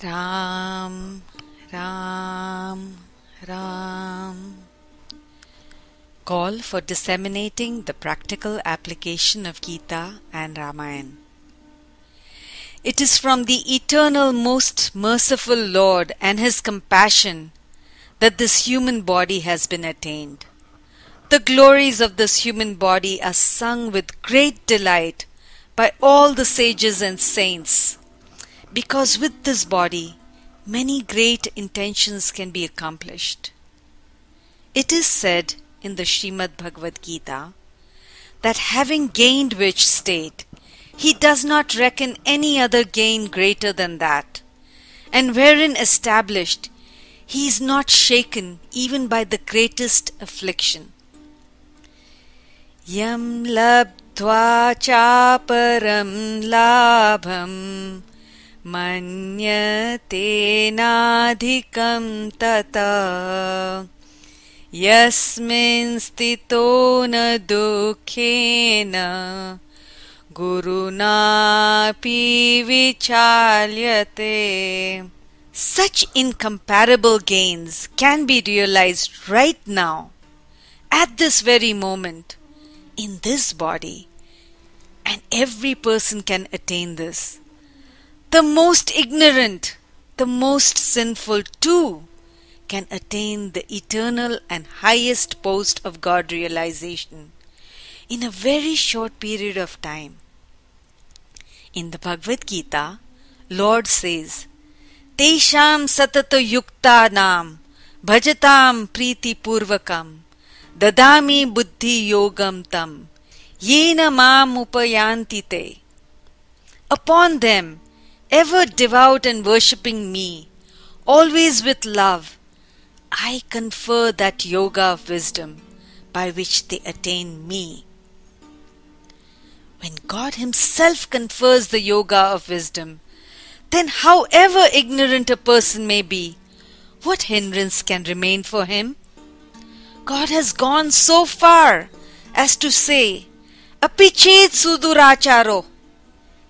Ram, Ram, Ram. Call for disseminating the practical application of Gita and Ramayana. It is from the eternal, most merciful Lord and His compassion that this human body has been attained. The glories of this human body are sung with great delight by all the sages and saints, because with this body many great intentions can be accomplished. It is said in the Srimad Bhagavad Gita that having gained which state, he does not reckon any other gain greater than that, and wherein established, he is not shaken even by the greatest affliction. Yam labdva chaparam labham manyate nadhikam tata yasmin stito na dukhena gurunapi vichalyate. Such incomparable gains can be realized right now, at this very moment, in this body, and every person can attain this. The most ignorant, the most sinful too, can attain the eternal and highest post of God realization in a very short period of time. In the Bhagavad Gita, Lord says, Tesham satata yuktanam bhajatam priti purvakam dadami buddhi yogam tam yena mam upayanti te. Upon them, ever devout and worshipping me, always with love, I confer that yoga of wisdom by which they attain me. When God Himself confers the yoga of wisdom, then however ignorant a person may be, what hindrance can remain for him? God has gone so far as to say, Apichet suduracharo.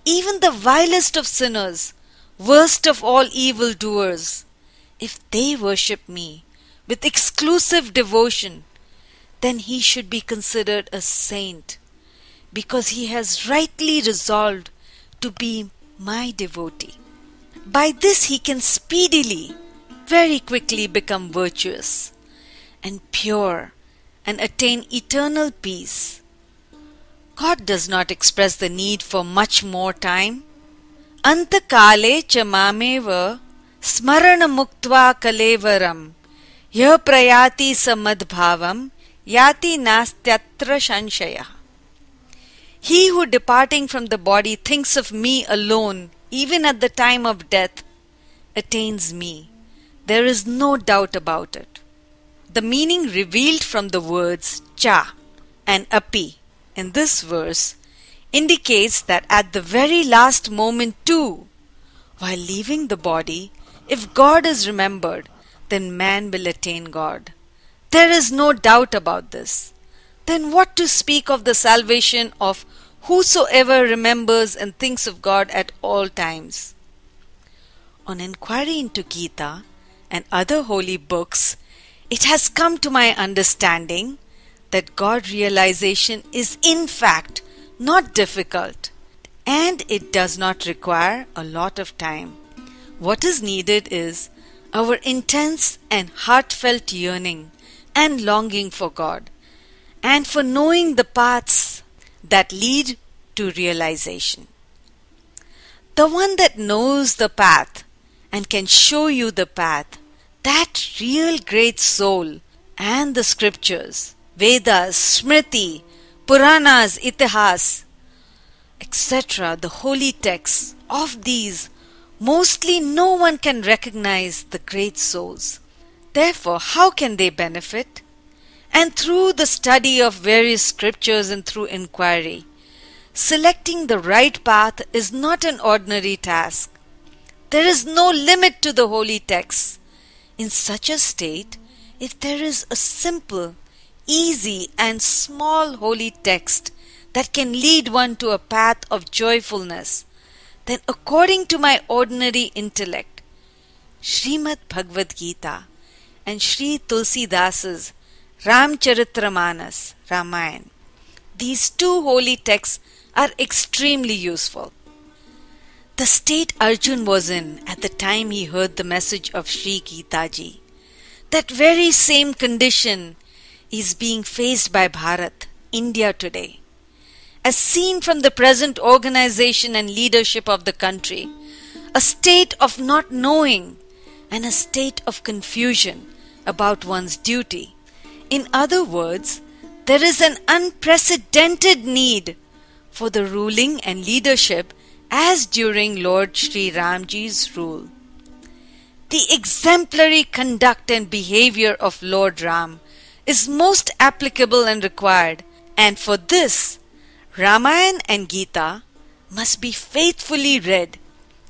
Even the vilest of sinners, worst of all evildoers, if they worship me with exclusive devotion, then he should be considered a saint, because he has rightly resolved to be my devotee. By this he can speedily, very quickly become virtuous and pure and attain eternal peace. God does not express the need for much more time. Antakale cha mameva smarana muktva kalevaram yah prayati samadbhavam yati nastyatra shanshaya. He who departing from the body thinks of me alone, even at the time of death, attains me. There is no doubt about it. The meaning revealed from the words cha and api in this verse indicates that at the very last moment too, while leaving the body, if God is remembered, then man will attain God. There is no doubt about this. Then what to speak of the salvation of whosoever remembers and thinks of God at all times? On inquiry into Gita and other holy books, it has come to my understanding that God realization is in fact not difficult, and it does not require a lot of time. What is needed is our intense and heartfelt yearning and longing for God, and for knowing the paths that lead to realization. The one that knows the path and can show you the path, that real great soul, and the scriptures, Vedas, Smriti, Puranas, Itihas, etc., the holy texts, of these, mostly no one can recognize the great souls. Therefore, how can they benefit? And through the study of various scriptures and through inquiry, selecting the right path is not an ordinary task. There is no limit to the holy texts. In such a state, if there is a simple, easy and small holy text that can lead one to a path of joyfulness, then according to my ordinary intellect, Srimad Bhagavad Gita and Sri Tulsidasa's Ramcharitramanas, Ramayana. These two holy texts are extremely useful. The state Arjun was in at the time he heard the message of Sri Gitaji, that very same condition is being faced by Bharat, India today. As seen from the present organization and leadership of the country, a state of not knowing and a state of confusion about one's duty. In other words, there is an unprecedented need for the ruling and leadership as during Lord Sri Ramji's rule. The exemplary conduct and behavior of Lord Ram is most applicable and required, and for this, Ramayana and Gita must be faithfully read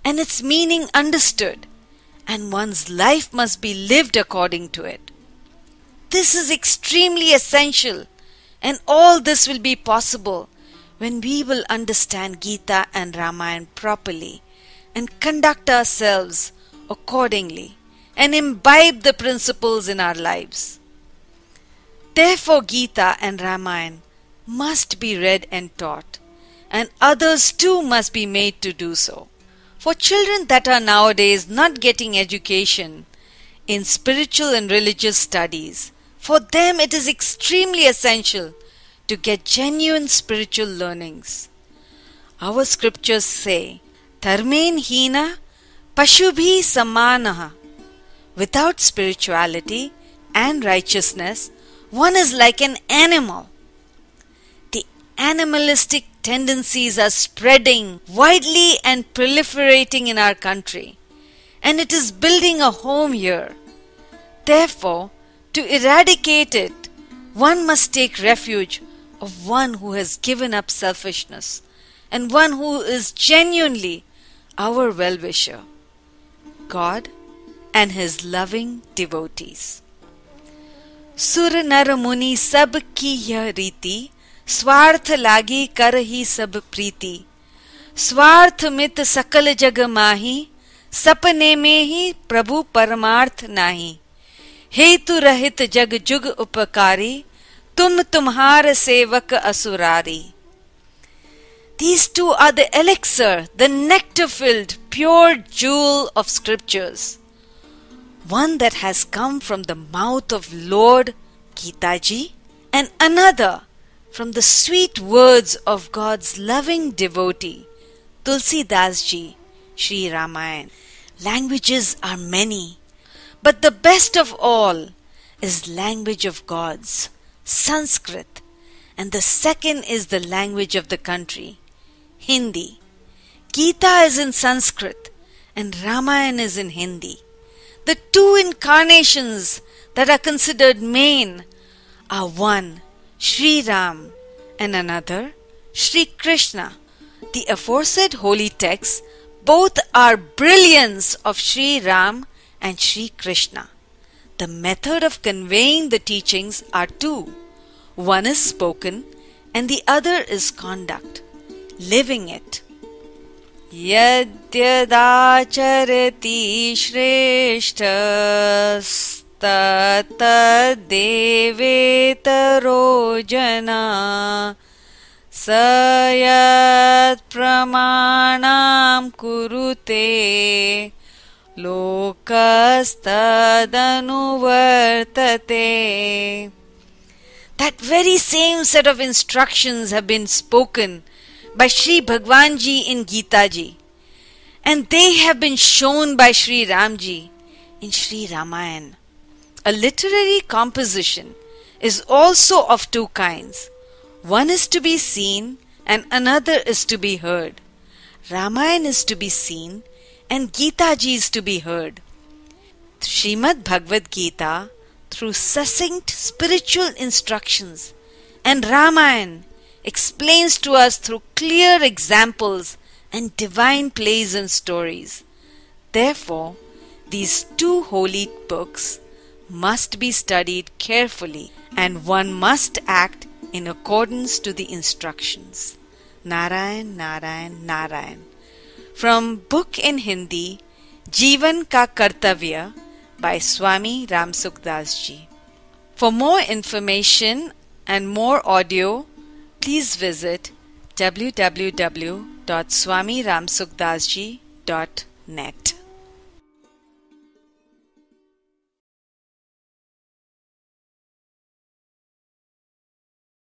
and its meaning understood, and one's life must be lived according to it. This is extremely essential, and all this will be possible when we will understand Gita and Ramayana properly and conduct ourselves accordingly and imbibe the principles in our lives. Therefore, Gita and Ramayana must be read and taught, and others too must be made to do so. For children that are nowadays not getting education in spiritual and religious studies, for them it is extremely essential to get genuine spiritual learnings. Our scriptures say, Dharmen hina pashubhi samanaha. Without spirituality and righteousness, one is like an animal. The animalistic tendencies are spreading widely and proliferating in our country, and it is building a home here. Therefore, to eradicate it, one must take refuge of one who has given up selfishness and one who is genuinely our well-wisher, God and His loving devotees. Sur nar muni sab ki yah riti, स्वार्थ लागी कर ही सब प्रीति, स्वार्थ मित सकल जग माही, सपने में ही प्रभु परमार्थ नाही, हेतु रहित जग जुग उपकारी, तुम तुम्हार सेवक Asurari. These two are the elixir, the nectar-filled, pure jewel of scriptures. One that has come from the mouth of Lord Gitaji, and another from the sweet words of God's loving devotee, Tulsidas Ji, Sri Ramayana. Languages are many, but the best of all is language of God's, Sanskrit, and the second is the language of the country, Hindi. Gita is in Sanskrit and Ramayana is in Hindi. The two incarnations that are considered main are one, Sri Ram, and another, Sri Krishna. The aforesaid holy texts both are brilliance of Sri Ram and Sri Krishna. The method of conveying the teachings are two. One is spoken and the other is conduct, living it. Yadyadacharati shreshtas तत्तदेवेतरो जना सयत् प्रमाणं कुरुते लोकस्तदनुवर्तते. That very same set of instructions have been spoken by Sri Bhagwanji in Gita Ji, and they have been shown by Sri Ramji in Sri Ramayana. A literary composition is also of two kinds. One is to be seen and another is to be heard. Ramayana is to be seen and Gita Ji is to be heard. Srimad Bhagavad Gita, through succinct spiritual instructions, and Ramayana explains to us through clear examples and divine plays and stories. Therefore, these two holy books must be studied carefully and one must act in accordance to the instructions. Narayan, Narayan, Narayan. From book in Hindi, Jeevan Ka Kartavya by Swami Ramsukdas Ji. For more information and more audio, please visit www.swamiramsukdasji.net.